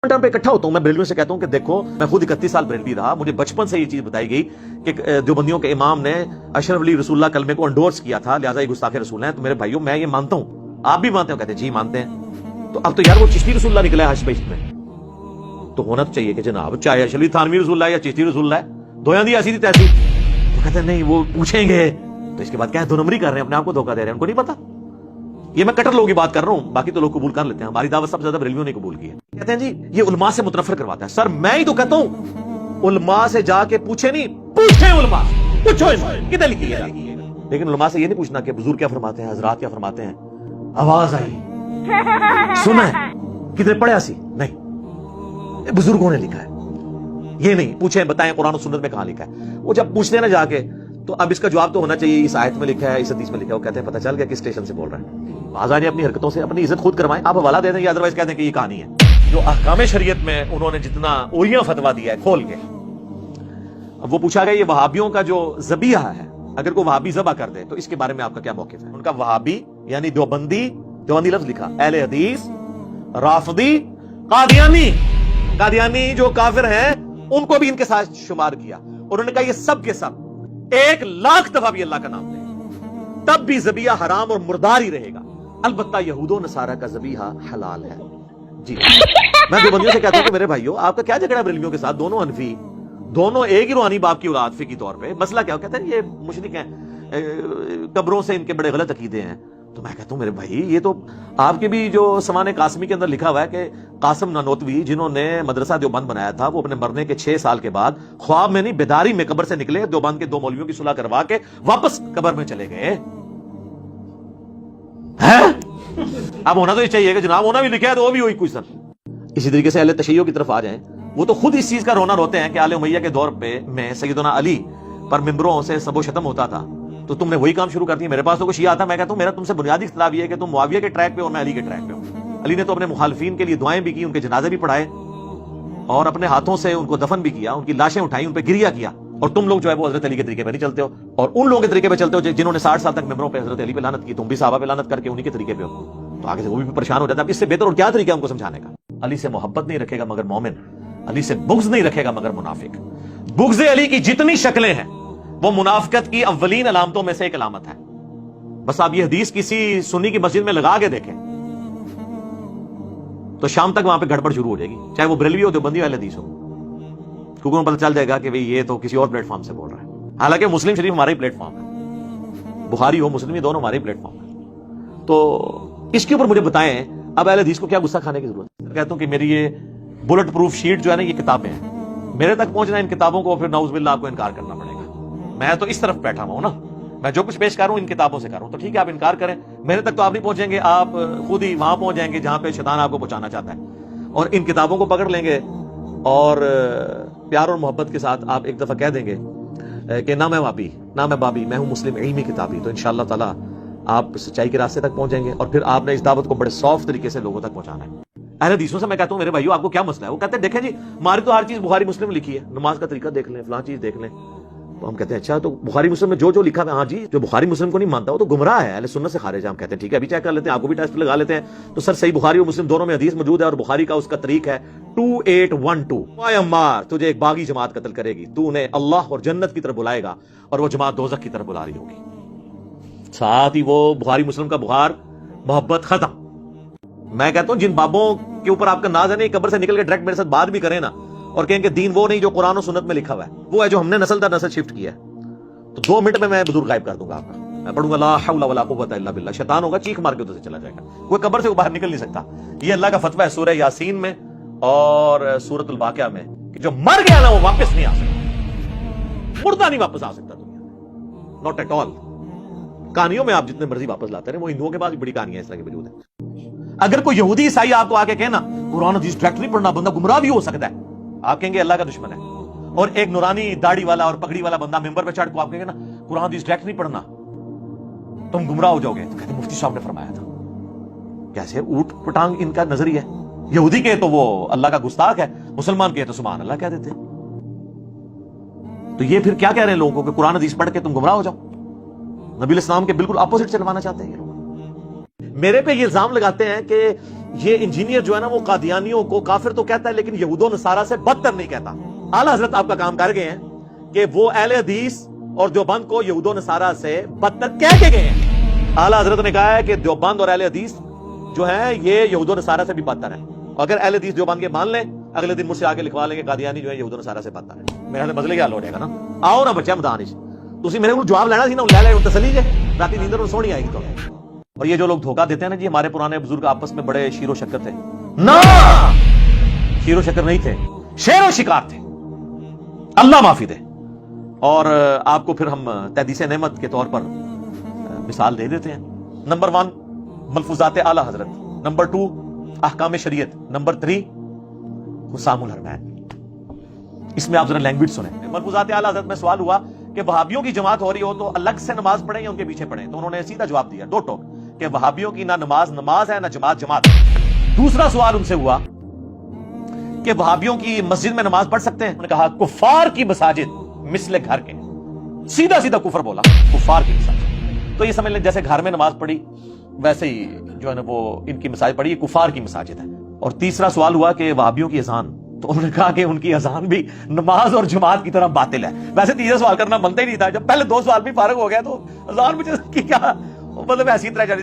Time پہ اکٹھا ہوتا ہوں، میں بریلویوں سے کہتا ہوں کہ دیکھو میں خود 31 سال بریلوی رہا، مجھے بچپن سے یہ چیز بتائی گئی کہ دیوبندیوں کے امام نے اشرف علی رسول اللہ کلمے کو انڈورس کیا تھا، لہٰذا یہ گستاخ رسول ہیں۔ تو میرے بھائیوں میں یہ مانتا ہوں، آپ بھی مانتے ہو؟ کہتے ہیں جی مانتے ہیں۔ تو اب تو یار وہ چشتی رسول اللہ نکلا ہے حج بیت میں، تو ہونا تو چاہیے کہ جناب چاہے اشرف علی تھانوی رسول اللہ یا چشتی رسول اللہ ہے، دویاں دی ایسی تھی تیسی۔ تو کہتے ہیں نہیں وہ پوچھیں گے، تو اس کے بعد کیا ہے، دو نمبری کر رہے ہیں، اپنے آپ کو دھوکہ دے رہے ہیں، ان کو نہیں پتا۔ یہ میں کٹر لوگوں کی بات کر رہا ہوں، باقی تو لوگ قبول کر لیتے ہیں، ہماری دعوت سب سے زیادہ بریلویوں نے قبول کی ہے۔ کہتے ہیں جی یہ علماء سے متنفر کرواتا ہے۔ سر میں ہی تو کہتا ہوں علماء سے جا کے پوچھے نہیں، پوچھیں علماء، پوچھو کتنے لکھی ہے، لیکن علماء سے یہ نہیں پوچھنا کہ حضور کیا فرماتے ہیں، حضرات کیا فرماتے ہیں، آواز آئی سنا ہے کتنے پڑھا سی نہیں، بزرگوں نے لکھا ہے، یہ نہیں پوچھیں بتائیں قرآن و سنت میں کہاں لکھا ہے۔ وہ جب پوچھتے ہیں نا جا کے، تو اب اس کا جواب تو ہونا چاہیے اس آیت میں لکھا ہے، اس حدیث میں لکھا ہے۔ وہ کہتے ہیں پتہ چل گیا کس اسٹیشن سے بول رہے ہیں۔ آزادی اپنی حرکتوں سے اپنی عزت خود کروائیں، آپ حوالہ دے دیں یا ادروائز کہہ دیں کہ یہ کہانی ہے۔ جو احکام شریعت میں انہوں نے جتنا اوریاں فتوا دیا ہے کھول کے، اب وہ پوچھا گیا یہ وہابیوں کا جو ذبیحہ ہے اگر کوئی وہابی ذبح کر دے تو اس کے بارے میں آپ کا کیا موقف ہے؟ ان کا وہابی یعنی دیوبندی، دیوبندی لفظ لکھا، اہل حدیث، رافضی، قادیانی جو کافر ہیں ان کو بھی ان کے ساتھ شمار کیا، اور انہوں نے کہا یہ سب کے سب 1,00,000 دفعہ بھی اللہ کا نام لیں تب بھی ذبیحہ حرام اور مردار ہی رہے گا، البتہ یہود و نصارہ کا ذبیحہ حلال ہے۔ جی میں دیوبندیوں سے کہتا ہوں کہ میرے بھائیوں آپ کا کیا جھگڑا ہے بریلویوں کے ساتھ؟ دونوں حنفی، دونوں ایک ہی روحانی باپ کی اولاد فقہی طور پہ، مسئلہ کیا؟ کہتے ہیں یہ مشرک ہیں، قبروں سے ان کے بڑے غلط عقیدے ہیں۔ تو میں کہتا ہوں میرے بھائی یہ تو آپ کے بھی جو سمان قاسمی کے اندر لکھا ہوا ہے کہ قاسم نانوتوی جنہوں نے مدرسہ دیوبند بنایا تھا وہ اپنے مرنے کے 6 سال کے بعد خواب میں نہیں بیداری میں قبر سے نکلے، دیوبند کے 2 مولویوں کی صلح کروا کے واپس قبر میں چلے گئے۔ اب ہونا تو یہ چاہیے کہ جناب ہونا بھی لکھا ہے تو وہ بھی ہوئی کچھ سر۔ اسی طریقے سے اہل تشیع کی طرف آ جائیں، وہ تو خود اس چیز کا رونا روتے ہیں کہ آل امیہ کے دور پہ میں سیدنا علی پر ممبروں سے سب و شتم ہوتا تھا، تو تم نے وہی کام شروع کر دیا۔ میرے پاس تو کوئی شیعہ آتا، میں کہتا ہوں میرا تم سے بنیادی اختلاف یہ ہے کہ تم معاویہ کے ٹریک پہ اور میں علی کے ٹریک پہ ہوں۔ علی نے تو اپنے مخالفین کے لیے دعائیں بھی کی، ان کے جنازے بھی پڑھائے اور اپنے ہاتھوں سے ان کو دفن بھی کیا، ان کی لاشیں اٹھائیں، ان پہ گریہ کیا، اور تم لوگ جو ہے وہ حضرت علی کے طریقے پہ نہیں چلتے ہو، اور ان لوگوں کے طریقے پہ چلتے ہو جنہوں نے 60 سال تک ممبروں پہ حضرت علی پہ لعنت کی، تم بھی صحابہ پہ لعنت کر کے انہی کے طریقے پہ ہو، تو آگے سے وہ بھی پریشان ہو جاتا ہے۔ اب اس سے بہتر اور کیا طریقہ ہے ان کو سمجھانے کا؟ علی سے محبت نہیں رکھے گا مگر مومن، علی سے بغض نہیں رکھے گا مگر منافق۔ بغض علی کی جتنی شکلیں ہیں وہ منافقت کی اولین علامتوں میں سے ایک علامت ہے۔ بس آپ یہ حدیث کسی سنی کی مسجد میں لگا کے دیکھیں تو شام تک وہاں پہ گڑبڑ شروع ہو جائے گی، چاہے وہ بریلوی ہو، دیوبندی ہو، اہل حدیث ہو، کیونکہ انہیں پتہ چل جائے گا کہ یہ تو کسی اور پلیٹ فارم سے بول رہا ہے، حالانکہ مسلم شریف ہمارا ہی پلیٹ فارم ہے، بخاری ہو مسلم، یہ دونوں ہمارے ہی پلیٹ فارم ہے۔ تو اس کے اوپر مجھے بتائیں اب اہل حدیث کو کیا غصہ کھانے کی ضرورت ہے؟ کہتا ہوں کہ میری یہ بلٹ پروف شیٹ جو ہے نا، یہ کتابیں ہیں، میرے تک پہنچنا ان کتابوں کو پھر نعوذ باللہ آپ کو انکار کرنا پڑے گا۔ میں تو اس طرف بیٹھا ہوا ہوں نا، میں جو کچھ پیش کر رہا ہوں ان کتابوں سے کر رہا ہوں، تو ٹھیک ہے آپ انکار کریں، میرے تک تو آپ نہیں پہنچیں گے، آپ خود ہی وہاں پہنچ جائیں گے جہاں پہ شیطان آپ کو پہنچانا چاہتا ہے، اور ان کتابوں کو پکڑ لیں گے اور پیار اور محبت کے ساتھ آپ ایک دفعہ کہہ دیں گے کہ نہ میں وابی نہ میں بابی، میں ہوں مسلم علمی کتابی، تو انشاءاللہ تعالی آپ سچائی کے راستے تک پہنچیں گے، اور پھر آپ نے اس دعوت کو بڑے سافٹ طریقے سے لوگوں تک پہنچانا ہے۔ اہل حدیثوں سے میں کہتا ہوں میرے بھائیو آپ کو کیا مسئلہ ہے؟ وہ کہتے ہیں دیکھیں جی ہماری تو ہر چیز بخاری مسلم میں لکھی ہے، نماز کا طریقہ دیکھ لیں، فلاں چیز دیکھ لیں، تو ہم کہتے ہیں اچھا تو بخاری مسلم میں جو جو لکھا ہے، ہاں جی جو بخاری مسلم کو نہیں مانتا وہ تو گمراہ ہے، اہل سنت سے خارج ہے۔ ہم کہتے ہیں ٹھیک ہے ابھی چیک کر لیتے ہیں، آپ کو بھی ٹیسٹ لگا لیتے ہیں، تو سر صحیح بخاری اور مسلم دونوں میں حدیث موجود ہے، اور بخاری کا اس کا طریق ہے 2812، اے عمار تجھے ایک باغی جماعت قتل کرے گی، تو انہیں اللہ اور جنت کی طرف بلائے گا اور وہ جماعت دوزخ کی طرف بلا رہی ہوگی۔ ساتھ ہی وہ بخاری مسلم کا بخار محبت ختم۔ میں کہتا ہوں جن بابوں کے اوپر آپ کا ناز ہے نہیں، قبر سے نکل کے ڈائریکٹ میرے ساتھ بات بھی کریں نا اور کہیں کہ دین وہ نہیں جو قرآن و سنت میں لکھا ہوا ہے، وہ ہے جو ہم نے نسل در نسل شفٹ کیا ہے، تو 2 منٹ میں بزرگ غائب کر دوں گا آپ کا، میں پڑھوں گا لا حول ولا قوت الا باللہ، شیطان ہوگا چیخ مار کے ادھر سے چلا جائے گا، کوئی قبر سے باہر نکل نہیں سکتا۔ یہ اللہ کا فتویٰ ہے سورہ یاسین میں اور سورۃ الواقعہ میں کہ جو مر گیا نا وہ واپس نہیں آ سکتا، مردہ نہیں واپس آ سکتا دنیا، ناٹ ایٹ آل۔ کہانیوں میں آپ جتنے مرضی واپس لاتے رہے، وہ ہندوؤں کے پاس بھی بڑی کہانیاں اس طرح کی موجود ہیں۔ اگر کوئی یہودی عیسائی آپ کو آ کے کہنا قرآن حدیث ڈائریکٹ نہیں پڑھنا، بندہ گمراہ بھی ہو سکتا ہے، آپ کہیں گے اللہ کا دشمن ہے، اور ایک نورانی داڑھی والا اور پگڑی والا بندہ ممبر پہ چڑھ کو آپ کہیں گے نا قرآن حدیث ڈائریکٹ نہیں پڑھنا تم گمراہ ہو جاؤ گے، تو کہتے ہیں مفتی صاحب نے فرمایا تھا۔ کیسے اوٹ پٹانگ ان کا نظریہ ہے، یہودی کے تو وہ اللہ کا گستاخ ہے، مسلمان کے تو سبحان اللہ کہہ دیتے ہیں۔ تو یہ پھر کیا کہہ رہے ہیں لوگوں کو کہ قرآن حدیث پڑھ کے تم گمراہ ہو جاؤ؟ نبی الاسلام کے بالکل اپوزٹ چلوانا چاہتے ہیں یہ لوگ۔ میرے پہ یہ الزام لگاتے ہیں کہ یہ انجینئر جو ہے نا وہ قادیانیوں کو کافر تو کہتا ہے لیکن یہود و نصارہ سے بدتر نہیں کہتا. اعلیٰ حضرت آپ کا کام کر گئے ہیں کہ وہ اہل حدیث اور دیوبند کو یہود و نصارہ سے بدتر کہہ کے گئے ہیں. اعلیٰ حضرت نے کہا ہے کہ دیوبند اور اہل حدیث جو ہیں یہ یہود و نصارہ سے بھی بدتر ہیں. اگر اہل حدیث دیوبند کے مان لیں اگلے دن مجھ سے آگے لکھوا لیں گے قادیانی جو ہے یہود و نصارہ سے بدتر ہے. میرا مسئلے کیا حل ہو جائے گا نا. آؤ نا بچہ میدان تسی میرے کو جواب لینا سی نا لے لے تسلی جے رات نیندر میں سونی آئے گی. تو اور یہ جو لوگ دھوکہ دیتے ہیں نا جی ہمارے پرانے بزرگ آپس میں بڑے شیر و شکر تھے. نا شیر و شکر نہیں تھے, شیر و شکار تھے. اللہ معافی دے. اور آپ کو پھر ہم تحدیث نعمت کے طور پر مثال دے دیتے ہیں. نمبر 1 ملفوظات اعلیٰ حضرت, نمبر 2 احکام شریعت, نمبر 3 حسام الحرمین. اس میں آپ ذرا لینگویج سنیں. ملفوظات اعلیٰ حضرت میں سوال ہوا کہ وہابیوں کی جماعت ہو رہی ہو تو الگ سے نماز پڑھیں یا ان کے پیچھے پڑھیں. تو انہوں نے سیدھا جواب دیا دو ٹوک کہ وہابیوں کی نہ نماز ہے نہ جماعت ہے. دوسرا سوال ان سے ہوا کہ وہابیوں کی مسجد میں نماز پڑھ سکتے ہیں. انہوں نے کہا کفار کی مساجد مثل گھر کے. سیدھا کفر بولا, کفار کی مساجد. تو یہ سمجھ لیں جیسے گھر میں نماز پڑھی ویسے ہی جو ہے نا وہ ان کی مساجد پڑھی, یہ کفار کی مساجد ہے. اور تیسرا سوال ہوا کہ وہابیوں کی اذان, تو انہوں نے کہا کہ ان کی اذان بھی نماز اور جماعت کی طرح باطل ہے. ویسے تیسرا سوال کرنا بنتا ہی نہیں تھا. جب پہلے 2 سوال بھی فارغ ہو گیا تو اذان بھی کیا مطلب ایسی طرح